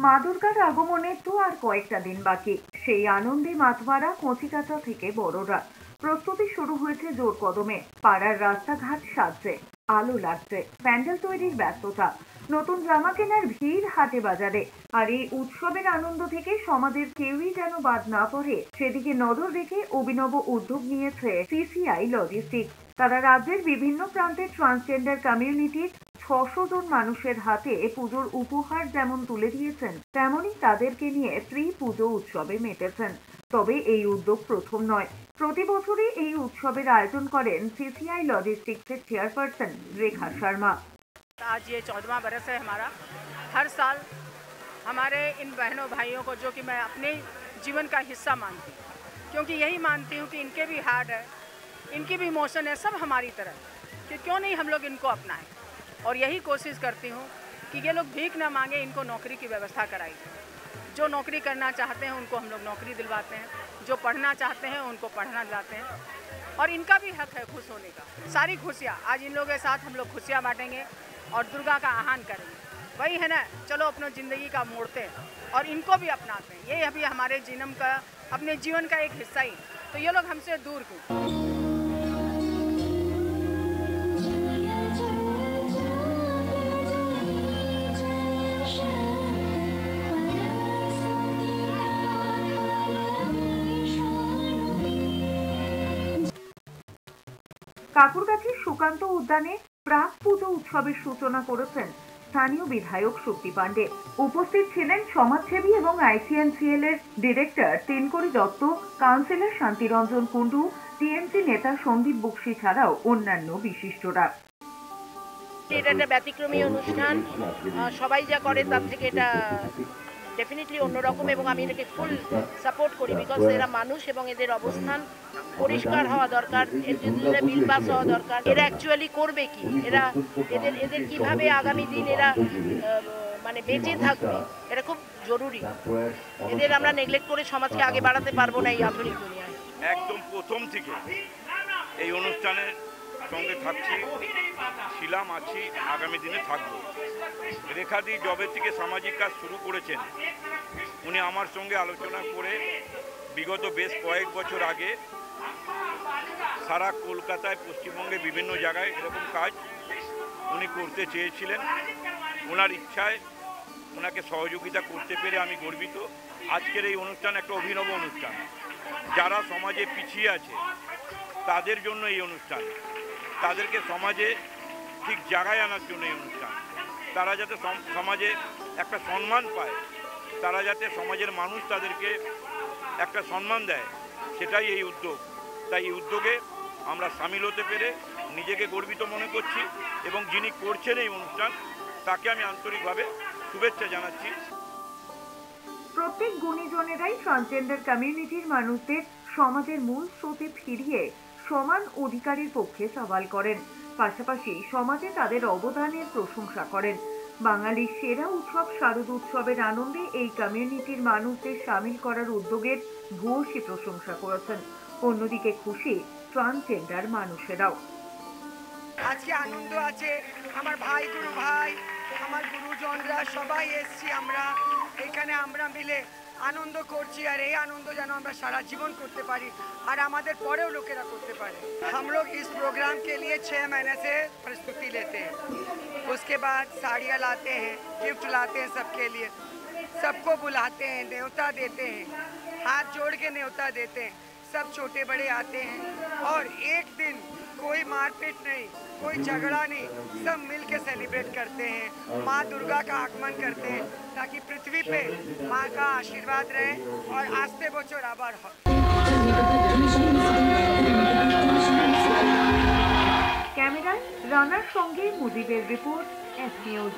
মা দুর্গার আগমনে তো আর কয়েকটা দিন বাকি। সেই আনন্দে মাতমারা কচিকাঁচা থেকে বড়রা। প্রস্তুতি শুরু হয়েছে জোর কদমে। পাড়ার রাস্তাঘাট সাজছে, আলো লাগছে, প্যান্ডেল তৈরির ব্যস্ততা, নতুন জামা কেনার ভিড় হাটে বাজারে। আর এই উৎসবের আনন্দ থেকে সমাজের কেউই যেন বাদ না পড়ে, সেদিকে নজর রেখে অভিনব উদ্যোগ নিয়েছে সিসিআই লজিস্টিক। তারা রাজ্যের বিভিন্ন প্রান্তে ট্রান্সজেন্ডার কমিউনিটির ৬০০ জন মানুষের হাতে পুজোর উপহার যেমন তুলে দিয়েছেন, তেমনি তাদেরকে নিয়ে ফ্রি পুজো উৎসবে মেতেছেন। তবে এই উদ্যোগ প্রথম নয়। প্রতি বছরই এই উৎসবের আয়োজন করেন সিসিআই লজিস্টিक्सের চেয়ারপারসন रेखा शर्मा। आज ये 14वां बरस है हमारा। हर साल हमारे इन बहनों भाइयों को, जो कि मैं अपने जीवन का हिस्सा मानती हूँ, क्योंकि यही मानती हूँ कि इनके भी हार्ट है, इनकी भी इमोशन है, सब हमारी तरह, कि क्यों नहीं हम लोग इनको अपनाएं। और यही कोशिश करती हूँ कि ये लोग भीख न मांगे, इनको नौकरी की व्यवस्था कराई। जो नौकरी करना चाहते हैं उनको हम लोग नौकरी दिलवाते हैं, जो पढ़ना चाहते हैं उनको पढ़ना दिलाते हैं, और इनका भी हक है खुश होने का। सारी खुशियाँ आज इन लोगों के साथ हम लोग खुशियाँ बांटेंगे और दुर्गा का आह्वान करेंगे। वही है ना, चलो अपने ज़िंदगी का मोड़ते हैं और इनको भी अपनाते हैं। ये अभी हमारे जीवन का, अपने जीवन का एक हिस्सा ही, तो ये लोग हमसे दूर क्यों। কাকুরগাছির সুকান্ত উদ্যানে প্রাক পুজো উৎসবের সূচনা করেছেন স্থানীয় বিধায়ক শক্তি পাণ্ডে। উপস্থিত ছিলেন সমাজসেবী এবং আইসিএনসিএল এর director Tinkari Dutta, councillor Shantiranjan Kundu, TMC নেতা সন্দীপ বক্সি ছাড়াও অন্যান্য বিশিষ্টরা। এটা একটা ব্যতিক্রমী অনুষ্ঠান, সবাই যা করে তার থেকে এটা ডেফিনেটলি অন্যরকম, এবং আমি এটাকে ফুল সাপোর্ট করি। বিকজ এরা মানুষ এবং এদের অবস্থান পরিষ্কার হওয়া দরকার, এদের বিল পাস হওয়া দরকার। এরা অ্যাকচুয়ালি করবে কি, এদের কিভাবে আগামী দিন এরা মানে বেঁচে থাকবে, এটা খুব জরুরি। এদের আমরা নেগলেক্ট করে সমাজকে আগে বাড়াতে পারবো না এই আধুনিক দুনিয়ায়। একদম প্রথম থেকে এই অনুষ্ঠানের সঙ্গে থাকছি, ছিলাম, আছি, আগামী দিনে থাকবো। রেখাদি জবে থেকে সামাজিক কাজ শুরু করেছেন, উনি আমার সঙ্গে আলোচনা করে বিগত বেশ কয়েক বছর আগে সারা কলকাতায়, পশ্চিমবঙ্গে বিভিন্ন জায়গায় এরকম কাজ উনি করতে চেয়েছিলেন। ওনার ইচ্ছায় ওনাকে সহযোগিতা করতে পেরে আমি গর্বিত। আজকের এই অনুষ্ঠান একটা অভিনব অনুষ্ঠান। যারা সমাজে পিছিয়ে আছে তাদের জন্য এই অনুষ্ঠান, তাদেরকে সমাজে ঠিক জায়গায় আনার জন্য এই অনুষ্ঠান। তারা যাতে সমাজে একটা সম্মান পায়, তারা যাতে সমাজের মানুষ তাদেরকে একটা সম্মান দেয়, সেটাই এই উদ্যোগ। তাই এই উদ্যোগে আমরা সামিল হতে পেরে নিজেকে গর্বিত মনে করছি, এবং যিনি করছেন এই অনুষ্ঠান তাকে আমি আন্তরিকভাবে শুভেচ্ছা জানাচ্ছি। প্রত্যেক গুণীজনেরাই ট্রান্সজেন্ডার কমিউনিটির মানুষদের সমাজের মূল স্রোতে ফিরিয়ে সমান অধিকারের পক্ষে সওয়াল করেন। পাশাপাশি সমাজে তাদের অবদানের প্রশংসা করেন। বাঙালির সেরা উৎসব শারদ উৎসবের আনন্দে এই কমিউনিটির মানুষদের সামিল করার উদ্যোগের ভূয়সী প্রশংসা করেছেন। অন্যদিকে খুশি ট্রান্সজেন্ডার মানুষেরাও। আজকে আনন্দ আছে, আমার ভাই, গুরু ভাই, আমার গুরুজনরা সবাই এসছি, আমরা এখানে আমরা মিলে आनंद करছি और ये आनंद যেন আমরা সারা জীবন করতে পারি और আমাদের পরেও লোকেরা করতে পারে। हम लोग इस प्रोग्राम के लिए 6 महीने से प्रस्तुति लेते हैं, उसके बाद साड़ियाँ लाते हैं, गिफ्ट लाते हैं सबके लिए, सबको बुलाते हैं, न्योता देते हैं, हाथ जोड़ के न्योता देते हैं, सब छोटे बड़े आते हैं और एक दिन कोई मारपीट नहीं, कोई झगड़ा नहीं, सब मिल के सेलिब्रेट करते हैं, माँ दुर्गा का आगमन करते हैं ताकि पृथ्वी पे माँ का आशीर्वाद रहे और आस्ते बचर आबार हो। कैमरा रानार संगे मुजीबेर रिपोर्ट एस न्यूज।